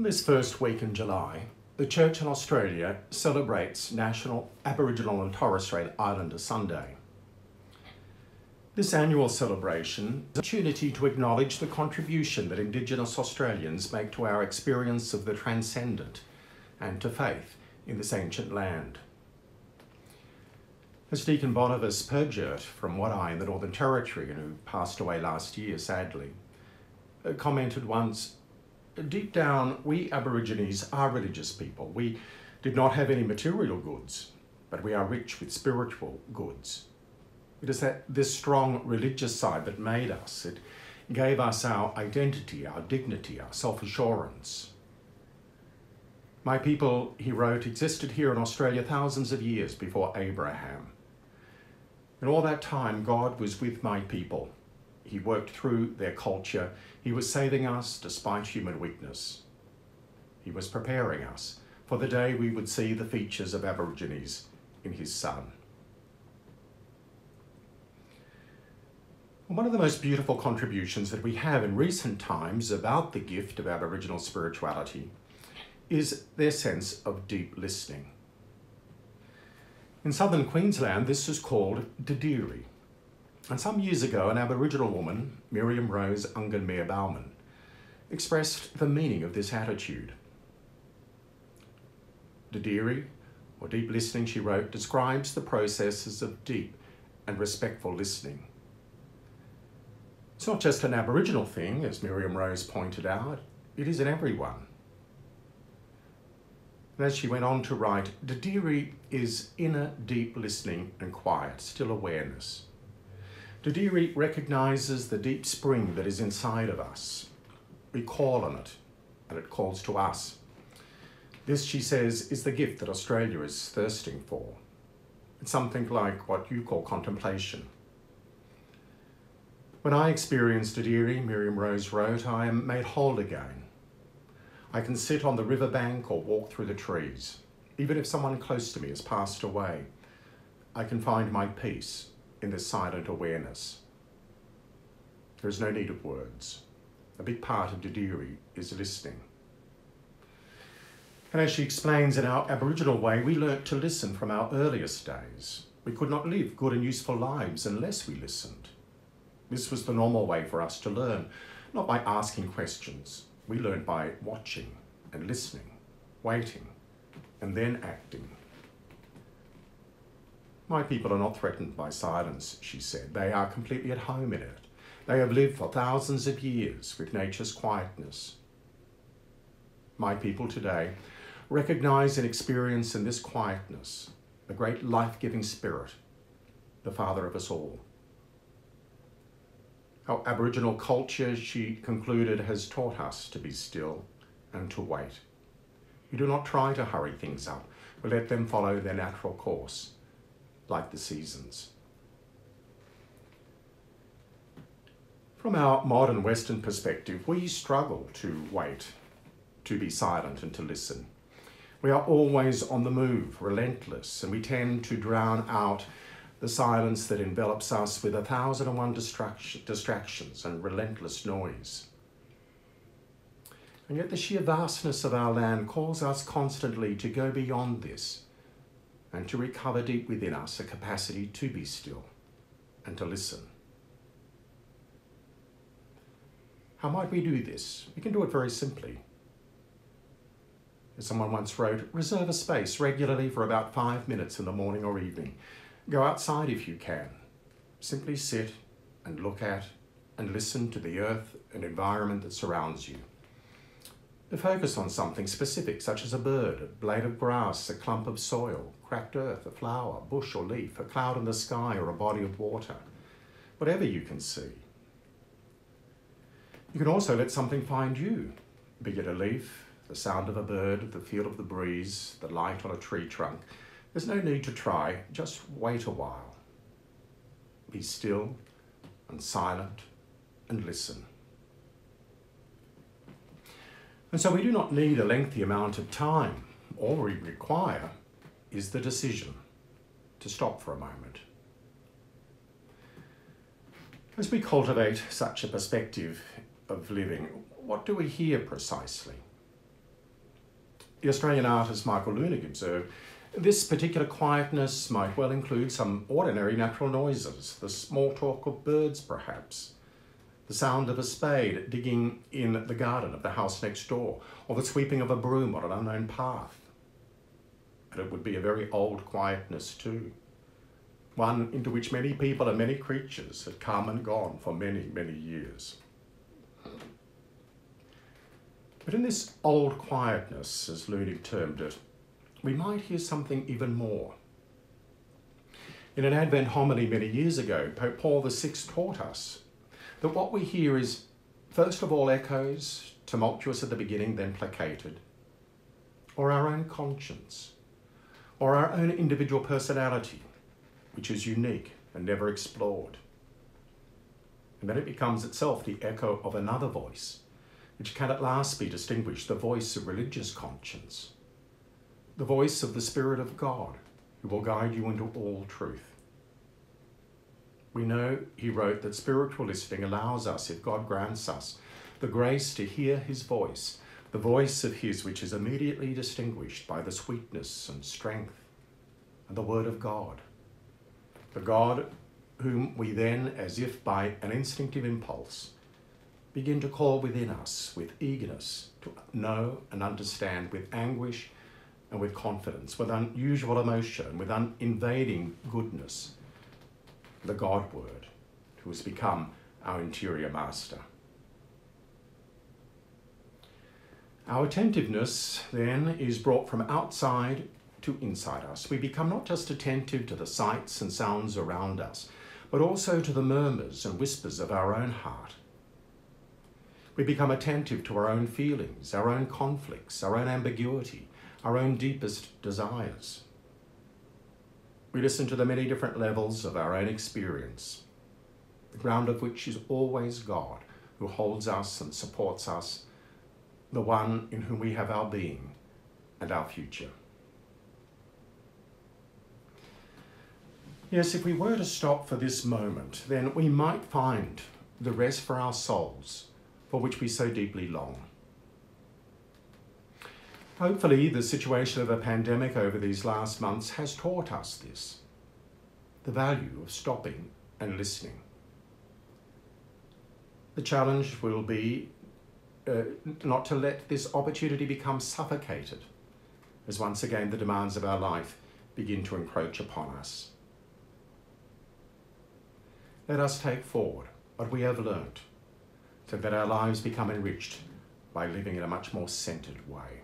This first week in July, the Church in Australia celebrates National Aboriginal and Torres Strait Islander Sunday. This annual celebration is an opportunity to acknowledge the contribution that Indigenous Australians make to our experience of the transcendent and to faith in this ancient land. As Deacon Boniface Pergert from Wadeye in the Northern Territory, and who passed away last year sadly, commented once, "Deep down, we Aborigines are religious people. We did not have any material goods, but we are rich with spiritual goods." It is this strong religious side that made us. It gave us our identity, our dignity, our self-assurance. "My people," he wrote, "existed here in Australia thousands of years before Abraham. In all that time, God was with my people. He worked through their culture. He was saving us despite human weakness. He was preparing us for the day we would see the features of Aborigines in his Son." One of the most beautiful contributions that we have in recent times about the gift of Aboriginal spirituality is their sense of deep listening. In southern Queensland, this is called Didiri. And some years ago, an Aboriginal woman, Miriam Rose Unganmere Bauman, expressed the meaning of this attitude. Didiri, or deep listening, she wrote, describes the processes of deep and respectful listening. It's not just an Aboriginal thing, as Miriam Rose pointed out, it is in everyone. And as she went on to write, Didiri is inner deep listening and quiet, still awareness. Didiri recognises the deep spring that is inside of us. We call on it, and it calls to us. This, she says, is the gift that Australia is thirsting for. It's something like what you call contemplation. "When I experience Didiri," Miriam Rose wrote, "I am made whole again. I can sit on the riverbank or walk through the trees. Even if someone close to me has passed away, I can find my peace in this silent awareness. There is no need of words. A big part of Didiri is listening." And as she explains, in our Aboriginal way, we learnt to listen from our earliest days. We could not live good and useful lives unless we listened. This was the normal way for us to learn, not by asking questions. We learned by watching and listening, waiting, and then acting. "My people are not threatened by silence," she said. "They are completely at home in it. They have lived for thousands of years with nature's quietness. My people today recognise and experience in this quietness the great life-giving spirit, the Father of us all. Our Aboriginal culture," she concluded, "has taught us to be still and to wait. We do not try to hurry things up. We let them follow their natural course, like the seasons." From our modern Western perspective, we struggle to wait, to be silent and to listen. We are always on the move, relentless, and we tend to drown out the silence that envelops us with 1,001 distractions and relentless noise. And yet the sheer vastness of our land calls us constantly to go beyond this and to recover deep within us a capacity to be still and to listen. How might we do this? We can do it very simply. As someone once wrote, reserve a space regularly for about 5 minutes in the morning or evening. Go outside if you can. Simply sit and look at and listen to the earth and environment that surrounds you. Focus on something specific, such as a bird, a blade of grass, a clump of soil, cracked earth, a flower, bush or leaf, a cloud in the sky or a body of water, whatever you can see. You can also let something find you, be it a leaf, the sound of a bird, the feel of the breeze, the light on a tree trunk. There's no need to try, just wait a while. Be still and silent and listen. And so we do not need a lengthy amount of time. All we require is the decision to stop for a moment. As we cultivate such a perspective of living, what do we hear precisely? The Australian artist Michael Lunig observed, this particular quietness might well include some ordinary natural noises, the small talk of birds perhaps, the sound of a spade digging in the garden of the house next door, or the sweeping of a broom on an unknown path. And it would be a very old quietness too, one into which many people and many creatures had come and gone for many, many years. But in this old quietness, as Lunig termed it, we might hear something even more. In an Advent homily many years ago, Pope Paul VI taught us that what we hear is, first of all, echoes, tumultuous at the beginning, then placated, or our own conscience, or our own individual personality, which is unique and never explored. And then it becomes itself the echo of another voice, which can at last be distinguished, the voice of religious conscience, the voice of the Spirit of God, who will guide you into all truth. We know, he wrote, that spiritual listening allows us, if God grants us, the grace to hear his voice, the voice of his which is immediately distinguished by the sweetness and strength and the word of God, the God whom we then, as if by an instinctive impulse, begin to call within us with eagerness to know and understand, with anguish and with confidence, with unusual emotion, with invading goodness, the God Word, who has become our interior master. Our attentiveness, then, is brought from outside to inside us. We become not just attentive to the sights and sounds around us, but also to the murmurs and whispers of our own heart. We become attentive to our own feelings, our own conflicts, our own ambiguity, our own deepest desires. We listen to the many different levels of our own experience, the ground of which is always God, who holds us and supports us, the one in whom we have our being and our future. Yes, if we were to stop for this moment, then we might find the rest for our souls, for which we so deeply long. Hopefully, the situation of the pandemic over these last months has taught us this, the value of stopping and listening. The challenge will be not to let this opportunity become suffocated as once again the demands of our life begin to encroach upon us. Let us take forward what we have learnt so that our lives become enriched by living in a much more centered way.